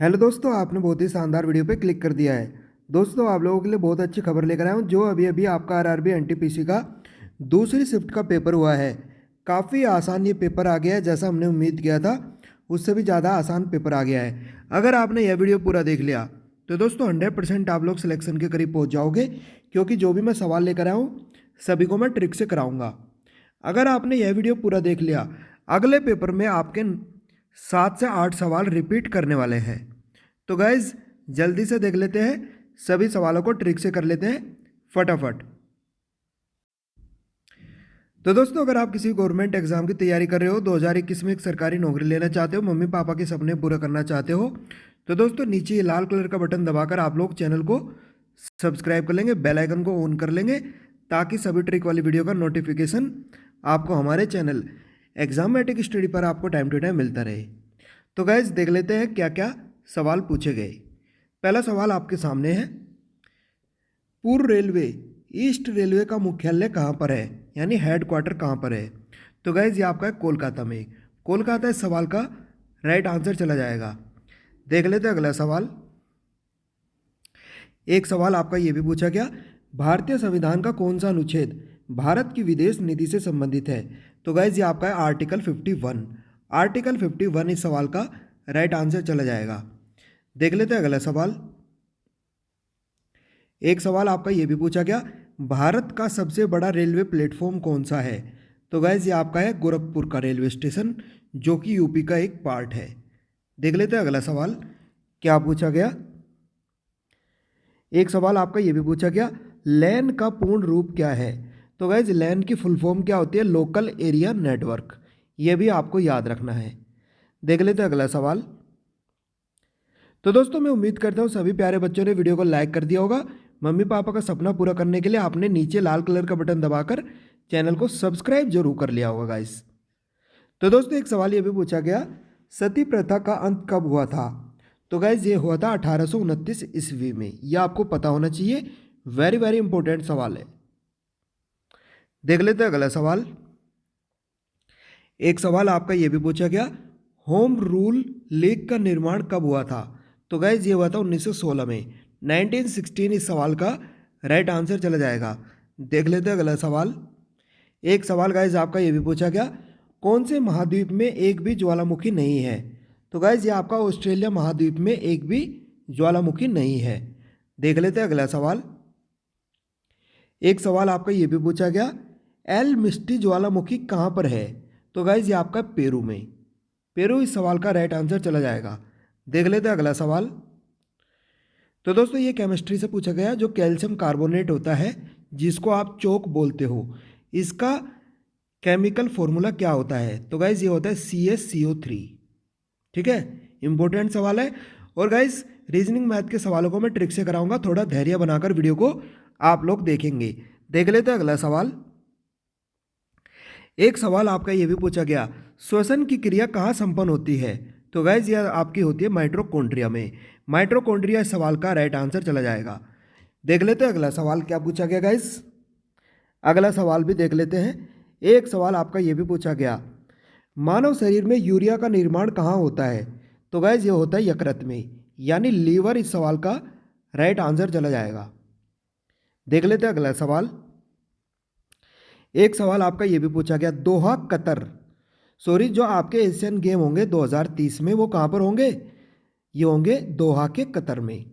Hello दोस्तों, आपने बहुत ही शानदार वीडियो पे क्लिक कर दिया है। दोस्तों, आप लोगों के लिए बहुत अच्छी खबर लेकर आया हूँ। जो अभी अभी आपका आरआरबी एनटीपीसी का दूसरी शिफ्ट का पेपर हुआ है। काफ़ी आसान ये पेपर आ गया है, जैसा हमने उम्मीद किया था उससे भी ज़्यादा आसान पेपर आ गया है। अगर आपने यह वीडियो पूरा देख लिया तो दोस्तों 100% आप लोग सिलेक्शन के करीब पहुँच जाओगे, क्योंकि जो भी मैं सवाल लेकर आया हूँ सभी को मैं ट्रिक से कराऊँगा। अगर आपने यह वीडियो पूरा देख लिया, अगले पेपर में आपके 7 से 8 सवाल रिपीट करने वाले हैं। तो गाइज जल्दी से देख लेते हैं, सभी सवालों को ट्रिक से कर लेते हैं फटाफट। तो दोस्तों, अगर आप किसी गवर्नमेंट एग्जाम की तैयारी कर रहे हो, 2021 में एक सरकारी नौकरी लेना चाहते हो, मम्मी पापा के सपने पूरा करना चाहते हो, तो दोस्तों नीचे ये लाल कलर का बटन दबाकर आप लोग चैनल को सब्सक्राइब कर लेंगे, बेल आइकन को ऑन कर लेंगे, ताकि सभी ट्रिक वाली वीडियो का नोटिफिकेशन आपको हमारे चैनल एग्जामेटिक स्टडी पर आपको टाइम टू टाइम मिलता रहे। तो गाइज देख लेते हैं क्या क्या सवाल पूछे गए। पहला सवाल आपके सामने है, पूर्व रेलवे ईस्ट रेलवे का मुख्यालय कहाँ पर है, यानी हेड क्वार्टर कहाँ पर है। तो गाइज ये आपका है कोलकाता में। कोलकाता इस सवाल का राइट आंसर चला जाएगा। देख लेते हैं अगला सवाल। एक सवाल आपका ये भी पूछा गया, भारतीय संविधान का कौन सा अनुच्छेद भारत की विदेश नीति से संबंधित है। तो गाइज ये आपका है आर्टिकल 51। आर्टिकल 51 इस सवाल का राइट आंसर चला जाएगा। देख लेते हैं अगला सवाल। एक सवाल आपका ये भी पूछा गया, भारत का सबसे बड़ा रेलवे प्लेटफॉर्म कौन सा है। तो गाइज ये आपका है गोरखपुर का रेलवे स्टेशन, जो कि यूपी का एक पार्ट है। देख लेते हैं अगला सवाल क्या पूछा गया। एक सवाल आपका ये भी पूछा गया, लैन का पूर्ण रूप क्या है। तो गाइज लैन की फुल फॉर्म क्या होती है, लोकल एरिया नेटवर्क। ये भी आपको याद रखना है। देख लेते हैं अगला सवाल। तो दोस्तों मैं उम्मीद करता हूँ सभी प्यारे बच्चों ने वीडियो को लाइक कर दिया होगा। मम्मी पापा का सपना पूरा करने के लिए आपने नीचे लाल कलर का बटन दबाकर चैनल को सब्सक्राइब जरूर कर लिया होगा गाइस। तो दोस्तों एक सवाल ये भी पूछा गया, सती प्रथा का अंत कब हुआ था। तो गाइज ये हुआ था 1829 ईस्वी में। यह आपको पता होना चाहिए, वेरी वेरी इंपॉर्टेंट सवाल है। देख लेते हैं अगला सवाल। एक सवाल आपका ये भी पूछा गया, होम रूल लीग का निर्माण कब हुआ था। तो गाइज ये हुआ था 1916 में, 1916 इस सवाल का राइट आंसर चला जाएगा। देख लेते हैं अगला सवाल। एक सवाल गाइज आपका ये भी पूछा गया, कौन से महाद्वीप में एक भी ज्वालामुखी नहीं है। तो गाइज ये आपका ऑस्ट्रेलिया महाद्वीप में एक भी ज्वालामुखी नहीं है। देख लेते हैं अगला सवाल। एक सवाल आपका ये भी पूछा गया, एल मिस्टी ज्वालामुखी कहाँ पर है। तो गाइज ये आपका पेरू में। पेरू इस सवाल का राइट आंसर चला जाएगा। देख लेते हैं अगला सवाल। तो दोस्तों ये केमिस्ट्री से पूछा गया, जो कैल्शियम कार्बोनेट होता है जिसको आप चोक बोलते हो, इसका केमिकल फॉर्मूला क्या होता है। तो गाइज ये होता है CaCO3। ठीक है, इंपॉर्टेंट सवाल है। और गाइज रीजनिंग मैथ के सवालों को मैं ट्रिक से कराऊंगा, थोड़ा धैर्य बनाकर वीडियो को आप लोग देखेंगे। देख लेते हैं अगला सवाल। एक सवाल आपका ये भी पूछा गया, श्वसन की क्रिया कहाँ संपन्न होती है। तो गाइज यह आपकी होती है माइटोकॉन्ड्रिया में। माइटोकॉन्ड्रिया इस सवाल का राइट आंसर चला जाएगा। देख लेते हैं अगला सवाल क्या पूछा गया गाइज। अगला सवाल भी देख लेते हैं। एक सवाल आपका ये भी पूछा गया, मानव शरीर में यूरिया का निर्माण कहाँ होता है। तो गाइज ये होता है यकृत में, यानी लीवर इस सवाल का राइट आंसर चला जाएगा। देख लेते हैं अगला सवाल। एक सवाल आपका ये भी पूछा गया, दोहा कतर जो आपके एशियन गेम होंगे 2030 में, वो कहाँ पर होंगे, ये होंगे दोहा के कतर में।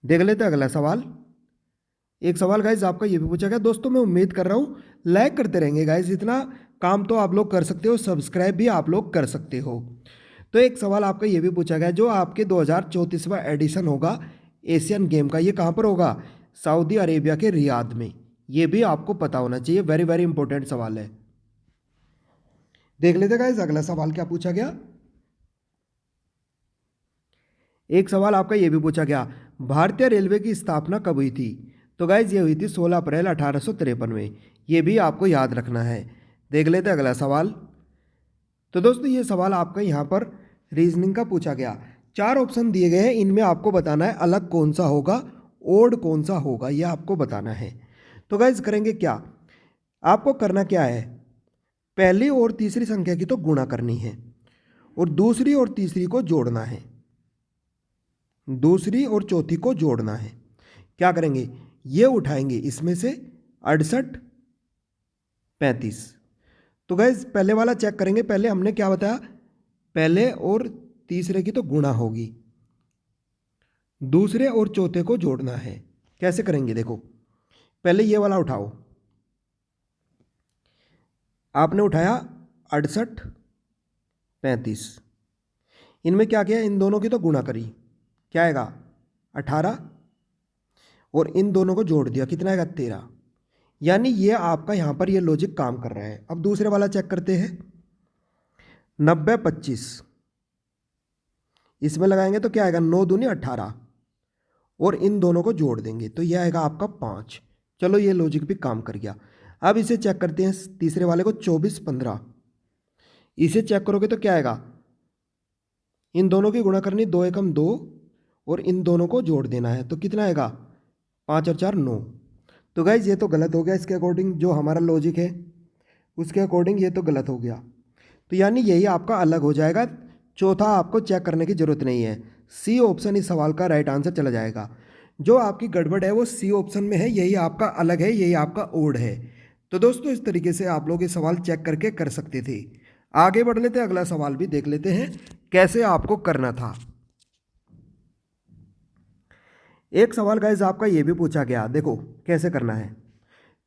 देख लेते हैं अगला सवाल। एक सवाल गाइज आपका ये भी पूछा गया, दोस्तों मैं उम्मीद कर रहा हूँ लाइक करते रहेंगे गाइज, इतना काम तो आप लोग कर सकते हो, सब्सक्राइब भी आप लोग कर सकते हो। तो एक सवाल आपका ये भी पूछा गया, जो आपके 2034वां एडिशन होगा एशियन गेम का, ये कहाँ पर होगा, सऊदी अरेबिया के रियाद में। ये भी आपको पता होना चाहिए, वेरी वेरी इंपॉर्टेंट सवाल है। देख लेते गाइस अगला सवाल क्या पूछा गया। एक सवाल आपका ये भी पूछा गया, भारतीय रेलवे की स्थापना कब हुई थी। तो गाइज ये हुई थी 16 अप्रैल 1853 में। ये भी आपको याद रखना है। देख लेते हैं अगला सवाल। तो दोस्तों ये सवाल आपका यहाँ पर रीजनिंग का पूछा गया, 4 ऑप्शन दिए गए हैं, इनमें आपको बताना है अलग कौन सा होगा, ओड कौन सा होगा, यह आपको बताना है। तो गाइज करेंगे क्या, आपको करना क्या है, पहली और तीसरी संख्या की तो गुणा करनी है और दूसरी और तीसरी को जोड़ना है। दूसरी और चौथी को जोड़ना है। क्या करेंगे, ये उठाएंगे इसमें से 68 35। तो गाइस पहले वाला चेक करेंगे। पहले हमने क्या बताया, पहले और तीसरे की तो गुणा होगी, दूसरे और चौथे को जोड़ना है। कैसे करेंगे देखो, पहले ये वाला उठाओ, आपने उठाया 68 35, इनमें क्या किया, इन दोनों की तो गुणा करी, क्या आएगा 18, और इन दोनों को जोड़ दिया, कितना आएगा 13। यानी ये आपका यहाँ पर ये लॉजिक काम कर रहा है। अब दूसरे वाला चेक करते हैं, 90 25, इसमें लगाएंगे तो क्या आएगा 9 दूनी 18, और इन दोनों को जोड़ देंगे तो यह आएगा आपका 5। चलो ये लॉजिक भी काम कर गया। अब इसे चेक करते हैं तीसरे वाले को, 24 15, इसे चेक करोगे तो क्या आएगा, इन दोनों की गुणा करनी, 2 एकम 2, और इन दोनों को जोड़ देना है तो कितना आएगा 5 और 4 9। तो गाइज ये तो गलत हो गया, इसके अकॉर्डिंग जो हमारा लॉजिक है उसके अकॉर्डिंग ये तो गलत हो गया। तो यानी यही आपका अलग हो जाएगा। चौथा आपको चेक करने की ज़रूरत नहीं है, सी ऑप्शन इस सवाल का राइट आंसर चला जाएगा। जो आपकी गड़बड़ है वो सी ऑप्शन में है, यही आपका अलग है, यही आपका ओड है। तो दोस्तों इस तरीके से आप लोग ये सवाल चेक करके कर सकते थे। आगे बढ़ लेते हैं, अगला सवाल भी देख लेते हैं कैसे आपको करना था। एक सवाल गाइस आपका ये भी पूछा गया, देखो कैसे करना है।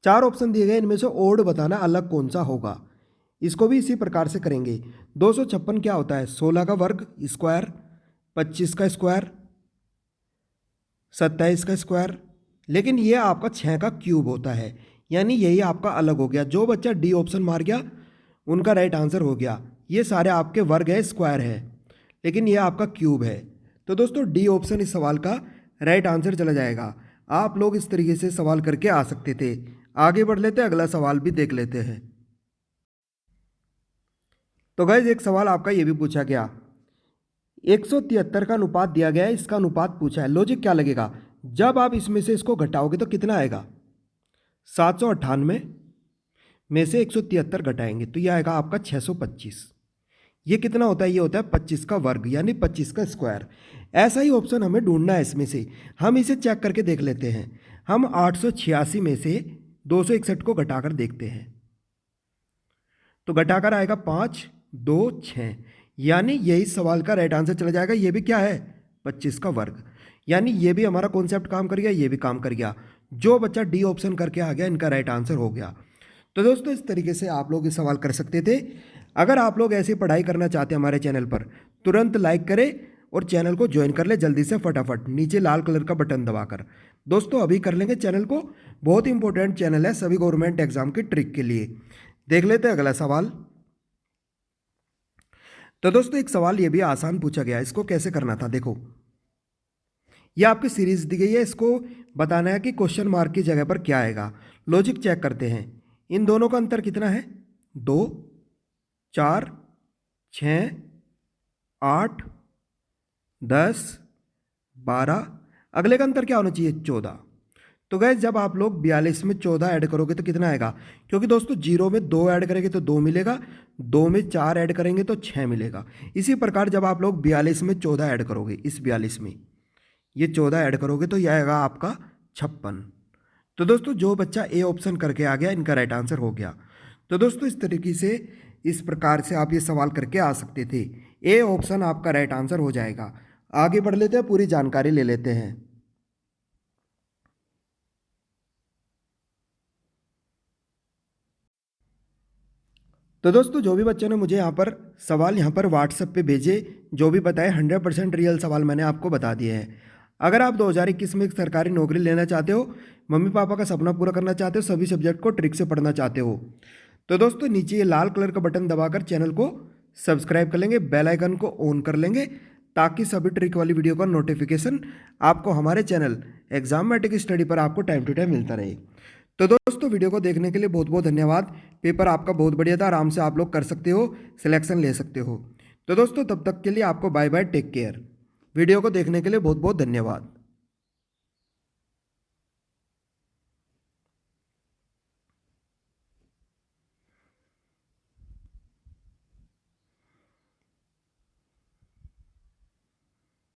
4 ऑप्शन दिए गए, इनमें से ओड बताना अलग कौन सा होगा। इसको भी इसी प्रकार से करेंगे। 256 क्या होता है, 16 का वर्ग स्क्वायर, 25 का स्क्वायर, 27 का स्क्वायर, लेकिन ये आपका 6 का क्यूब होता है। यानी यही आपका अलग हो गया। जो बच्चा डी ऑप्शन मार गया उनका राइट आंसर हो गया। ये सारे आपके वर्ग है, स्क्वायर है, लेकिन ये आपका क्यूब है। तो दोस्तों डी ऑप्शन इस सवाल का राइट आंसर चला जाएगा। आप लोग इस तरीके से सवाल करके आ सकते थे। आगे बढ़ लेते हैं, अगला सवाल भी देख लेते हैं। तो गाइज एक सवाल आपका ये भी पूछा गया, 173 का अनुपात दिया गया है, इसका अनुपात पूछा है। लॉजिक क्या लगेगा, जब आप इसमें से इसको घटाओगे तो कितना आएगा, 798 में से 173 घटाएंगे तो यह आएगा आपका 625। ये कितना होता है, ये होता है 25 का वर्ग, यानी 25 का स्क्वायर। ऐसा ही ऑप्शन हमें ढूंढना है इसमें से। हम इसे चेक करके देख लेते हैं। हम 886 में से 261 को घटाकर देखते हैं, तो घटाकर आएगा 5 2 6, यानी यही सवाल का राइट आंसर चला जाएगा। ये भी क्या है, 25 का वर्ग। यानी ये भी हमारा कॉन्सेप्ट काम कर गया, ये भी काम कर गया। जो बच्चा डी ऑप्शन करके आ गया इनका राइट आंसर हो गया। तो दोस्तों इस तरीके से आप लोग ये सवाल कर सकते थे। अगर आप लोग ऐसी पढ़ाई करना चाहते हैं हमारे चैनल पर, तुरंत लाइक करें और चैनल को ज्वाइन कर ले जल्दी से फटाफट, नीचे लाल कलर का बटन दबाकर। दोस्तों अभी कर लेंगे चैनल को, बहुत इंपॉर्टेंट चैनल है सभी गवर्नमेंट एग्जाम की ट्रिक के लिए। देख लेते हैं अगला सवाल। तो दोस्तों एक सवाल ये भी आसान पूछा गया, इसको कैसे करना था। देखो ये आपकी सीरीज दी गई है, इसको बताना है कि क्वेश्चन मार्क की जगह पर क्या आएगा। लॉजिक चेक करते हैं। इन दोनों का अंतर कितना है, 2 4 6 8 10 12, अगले का अंतर क्या होना चाहिए 14। तो गैस जब आप लोग 42 में 14 ऐड करोगे तो कितना आएगा, क्योंकि दोस्तों 0 में 2 ऐड करेंगे तो 2 मिलेगा, 2 में 4 ऐड करेंगे तो 6 मिलेगा। इसी प्रकार जब आप लोग 42 में 14 ऐड करोगे, इस 42 में ये 14 ऐड करोगे तो यह आएगा आपका 56। तो दोस्तों जो बच्चा ए ऑप्शन करके आ गया इनका राइट आंसर हो गया। तो दोस्तों इस तरीके से, इस प्रकार से आप ये सवाल करके आ सकते थे। ए ऑप्शन आपका राइट आंसर हो जाएगा। आगे बढ़ लेते हैं, पूरी जानकारी ले लेते हैं। तो दोस्तों जो भी बच्चों ने मुझे यहाँ पर सवाल यहाँ पर व्हाट्सएप पे भेजे, जो भी बताए 100% रियल सवाल मैंने आपको बता दिए हैं। अगर आप 2021 में एक सरकारी नौकरी लेना चाहते हो, मम्मी पापा का सपना पूरा करना चाहते हो, सभी सब्जेक्ट को ट्रिक से पढ़ना चाहते हो, तो दोस्तों नीचे ये लाल कलर का बटन दबाकर चैनल को सब्सक्राइब कर लेंगे, बेल आइकन को ऑन कर लेंगे, ताकि सभी ट्रिक वाली वीडियो का नोटिफिकेशन आपको हमारे चैनल एग्जामेटिक स्टडी पर आपको टाइम टू टाइम मिलता रहे। तो दोस्तों वीडियो को देखने के लिए बहुत बहुत धन्यवाद। पेपर आपका बहुत बढ़िया था, आराम से आप लोग कर सकते हो, सिलेक्शन ले सकते हो। तो दोस्तों तब तक के लिए आपको bye bye, take care. Video को देखने के लिए बहुत बहुत धन्यवाद।